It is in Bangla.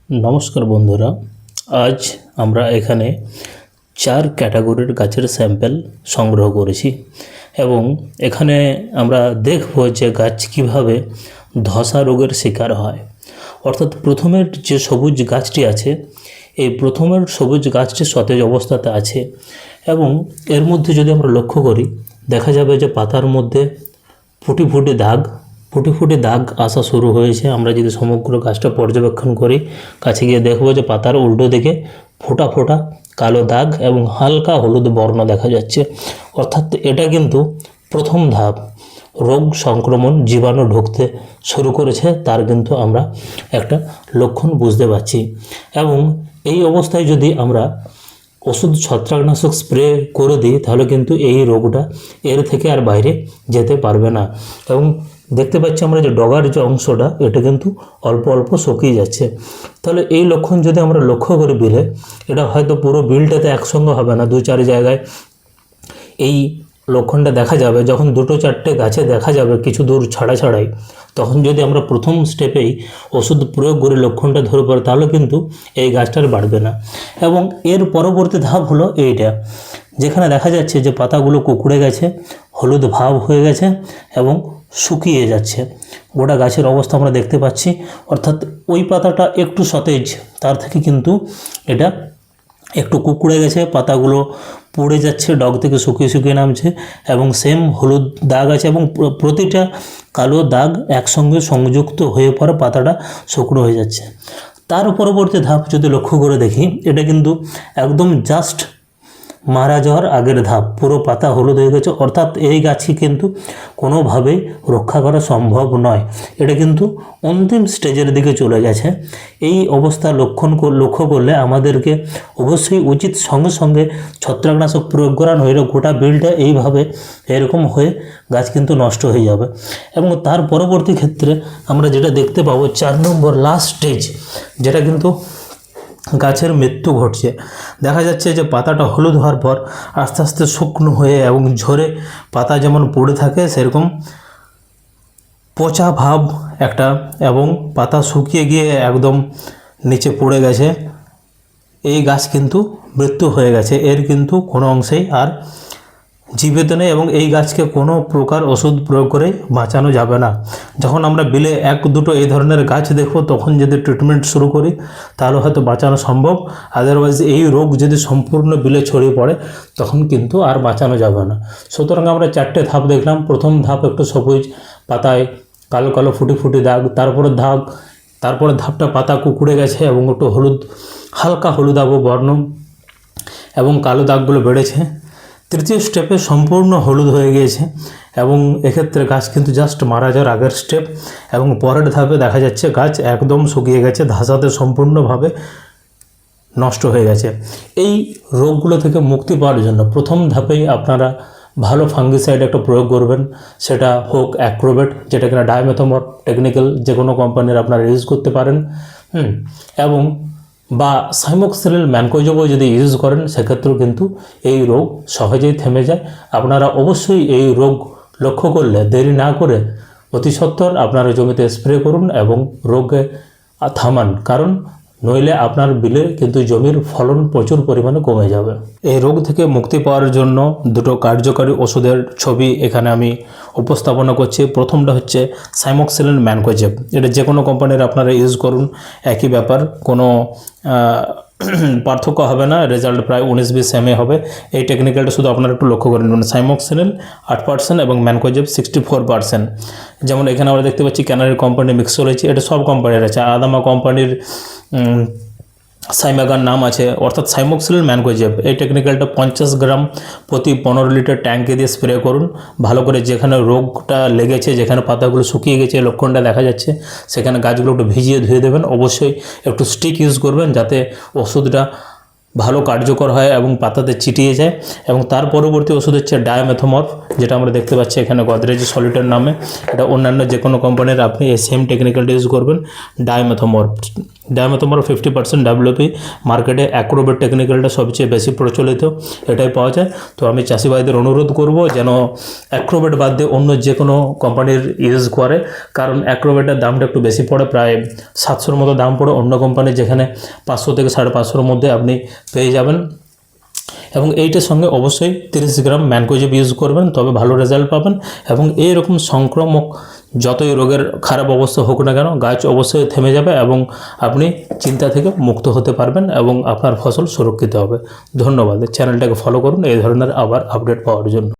নমস্কার বন্ধুরা, আজ আমরা এখানে 4 ক্যাটাগরির গাছের স্যাম্পল সংগ্রহ করেছি এবং এখানে আমরা দেখব যে গাছ কিভাবে ধসা রোগের শিকার হয়। অর্থাৎ প্রথমের যে সবুজ গাছটি আছে, এই প্রথমের সবুজ গাছটি সতেজ অবস্থাতে আছে এবং এর মধ্যে যদি আমরা লক্ষ্য করি, দেখা যাবে যে পাতার মধ্যে ফুটি ফুটি দাগ আসা শুরু হয়েছে। আমরা যদি সমগ্র গাছটা পর্যবেক্ষণ করি, কাছে গিয়ে দেখব যে পাতার উল্টো দিকে ফোঁটা ফোঁটা কালো দাগ এবং হালকা হলুদ বর্ণ দেখা যাচ্ছে। অর্থাৎ এটা কিন্তু প্রথম ধাপ, রোগ সংক্রমণ জীবাণু ঢুকতে শুরু করেছে, তার কিন্তু আমরা একটা লক্ষণ বুঝতে পারছি। এবং এই অবস্থায় যদি আমরা ওষুধ ছত্রাকনাশক স্প্রে করে দিই, তাহলে কিন্তু এই রোগটা এর থেকে আর বাইরে যেতে পারবে না। এবং দেখতে পাচ্ছি আমরা যে ডগার যে অংশটা, এটা কিন্তু অল্প অল্প শুকিয়ে যাচ্ছে। তাহলে এই লক্ষণ যদি আমরা লক্ষ্য করি বিলে, এটা হয়তো পুরো বিলটাতে একসঙ্গে হবে না, 2-4 জায়গায় এই লক্ষণটা দেখা যাবে। যখন 2-4টে গাছে দেখা যাবে কিছু দূর ছাড়াই, তখন যদি আমরা প্রথম স্টেপেই ওষুধ প্রয়োগ করে লক্ষণটা ধরে পড়ে, তাহলে কিন্তু এই গাছটার বাড়বে না। এবং এর পরবর্তী ধাপ হলো এইটা, যেখানে দেখা যাচ্ছে যে পাতাগুলো কুঁকড়ে গেছে, হলুদ ভাব হয়ে গেছে এবং শুকিয়ে যাচ্ছে। গোটা গাছের অবস্থা আমরা দেখতে পাচ্ছি। অর্থাৎ ওই পাতাটা একটু সতেজ, তার থেকে কিন্তু এটা একটু কুঁকড়ে গেছে, পাতাগুলো পুড়ে যাচ্ছে, ডগ থেকে শুকিয়ে নামছে এবং সেম হলুদ দাগ আছে এবং প্রতিটা কালো দাগ একসঙ্গে সংযুক্ত হয়ে পরে পাতাটা শুকনো হয়ে যাচ্ছে। তার পরবর্তী ধাপ যদি লক্ষ্য করে দেখি, এটা কিন্তু একদম জাস্ট মারা যাওয়ার আগের ধাপ, পুরো পাতা হলুদ হয়ে গেছে। অর্থাৎ এই গাছই কিন্তু কোনোভাবেই রক্ষা করা সম্ভব নয়, এটা কিন্তু অন্তিম স্টেজের দিকে চলে গেছে। এই অবস্থা লক্ষ্য করলে আমাদেরকে অবশ্যই উচিত সঙ্গে সঙ্গে ছত্রাকনাশক প্রয়োগ করা, নইলে গোটা বিলটা এইভাবে এরকম হয়ে গাছ কিন্তু নষ্ট হয়ে যাবে। এবং তার পরবর্তী ক্ষেত্রে আমরা যেটা দেখতে পাবো, 4 নম্বর লাস্ট স্টেজ, যেটা কিন্তু গাছের মৃত্যু ঘটছে। দেখা যাচ্ছে যে পাতাটা হলুদ হওয়ার পর আস্তে আস্তে শুকনো হয়ে এবং ঝরে পাতা যেমন পড়ে থাকে, সেরকম পচা ভাব একটা, এবং পাতা শুকিয়ে গিয়ে একদম নিচে পড়ে গেছে। এই গাছ কিন্তু মৃত্যু হয়ে গেছে, এর কিন্তু কোনো অংশেই আর জীবিত নেই এবং এই গাছকে কোনো প্রকার ওষুধ প্রয়োগ করে বাঁচানো যাবে না। যখন আমরা বিলে 1-2টো এই ধরনের গাছ দেখব, তখন যদি ট্রিটমেন্ট শুরু করি, তাহলে হয়তো বাঁচানো সম্ভব। আদারওয়াইজ এই রোগ যদি সম্পূর্ণ বিলে ছড়িয়ে পড়ে, তখন কিন্তু আর বাঁচানো যাবে না। সুতরাং আমরা 4টে ধাপ দেখলাম। প্রথম ধাপ একটু সবুজ, পাতায় কালো কালো ফুটি দাগ। তারপরে ধাপটা পাতা কুঁকড়ে গেছে এবং একটু হালকা হলুদাভ বর্ণ এবং কালো দাগগুলো বেড়েছে। তৃতীয় স্টেপে সম্পূর্ণ হলুদ হয়ে গিয়েছে এবং এক্ষেত্রে গাছ কিন্তু জাস্ট মারা যাওয়ার আগের স্টেপ। এবং পরের ধাপে দেখা যাচ্ছে গাছ একদম শুকিয়ে গেছে, ধাসাতে সম্পূর্ণভাবে নষ্ট হয়ে গেছে। এই রোগগুলো থেকে মুক্তি পাওয়ার জন্য প্রথম ধাপেই আপনারা ভালো ফাঙ্গিসাইড একটা প্রয়োগ করবেন, সেটা হোক অ্যাক্রোবেট, যেটা কিনা ডাইমেথোমর টেকনিক্যাল যে কোনো কোম্পানির আপনারা ইউজ করতে পারেন, এবং বা সাইমোক্সিলিন ম্যানকোজেবও যদি ইউজ করেন, সেক্ষেত্রেও কিন্তু এই রোগ সহজেই থেমে যায়। আপনারা অবশ্যই এই রোগ লক্ষ্য করলে দেরি না করে অতি সত্বর আপনারা জমিতে স্প্রে করুন এবং রোগকে থামান, কারণ নইলে আপনার বিলে কিন্তু জমির ফলন প্রচুর পরিমাণে কমে যাবে। এই রোগ থেকে মুক্তি পাওয়ার জন্য 2টো কার্যকারী ওষুধের ছবি এখানে আমি উপস্থাপনা করছি। প্রথমটা হচ্ছে সাইমোক্সিলিন ম্যানকোজেব। এটা যে কোনো কোম্পানির আপনারা ইউজ করুন, একই ব্যাপার, কোনো পার্থক্য হবে না, রেজাল্ট প্রায় 19-20 সেমে হবে। এই টেকনিক্যালটা শুধু আপনারা একটু লক্ষ্য করে নেবেন। সাইমোক্সিলিন 8% এবং ম্যানকোজেব 64%। যেমন এখানে আমরা দেখতে পাচ্ছি ক্যানারি কোম্পানির মিক্সচার রয়েছে, এটা সব কোম্পানির আছে। আদামা কোম্পানির সাইমাগার নাম আছে। অর্থাৎ সাইমোক্সিলিন ম্যানকোজেব এই টেকনিক্যালটা 50 গ্রাম প্রতি 15 লিটার ট্যাঙ্কে দিয়ে স্প্রে করুন ভালো করে। যেখানে রোগটা লেগেছে, যেখানে পাতাগুলো শুকিয়ে গেছে, লক্ষণটা দেখা যাচ্ছে, সেখানে গাছগুলো একটু ভিজিয়ে ধুয়ে দেবেন। অবশ্যই একটু স্টিক ইউজ করবেন, যাতে ওষুধটা ভালো কার্যকর হয় এবং পাতাতে চিটিয়ে যায়। এবং তার পরবর্তী ওষুধ হচ্ছে ডায়ামেথোমর্ফ, যেটা আমরা দেখতে পাচ্ছি এখানে গদরেজ সলিটার নামে। এটা অন্যান্য যে কোনো কোম্পানির আপনি এই সেম টেকনিক্যালটা ইউজ করবেন, ডায়ামেথোমর্ফ। ডায়ামেথোমার 50% WP মার্কেটে অ্যাক্রোবেট টেকনিক্যালটা সবচেয়ে বেশি প্রচলিত, এটাই পাওয়া যায়। তো আমি চাষি ভাইদের অনুরোধ করব যেন অ্যাক্রোবেট বাদ দিয়ে অন্য যে কোনো কোম্পানির ইউজ করে, কারণ অ্যাক্রোবেটের দামটা একটু বেশি পড়ে, প্রায় 700-র মতো দাম পড়ে। অন্য কোম্পানি যেখানে 500 থেকে 550-র মধ্যে আপনি পেয়ে যাবেন। এবং এইটার সঙ্গে অবশ্যই 30 গ্রাম ম্যানকোজেব ইউজ করবেন, তবে ভালো রেজাল্ট পাবেন। এবং এইরকম সংক্রামক যতই রোগের খারাপ অবস্থা হোক না কেন, গাছ অবশ্যই থেমে যাবে এবং আপনি চিন্তা থেকে মুক্ত হতে পারবেন এবং আপনার ফসল সুরক্ষিত হবে। ধন্যবাদ। চ্যানেলটাকে ফলো করুন এই ধরনের আবার আপডেট পাওয়ার জন্য।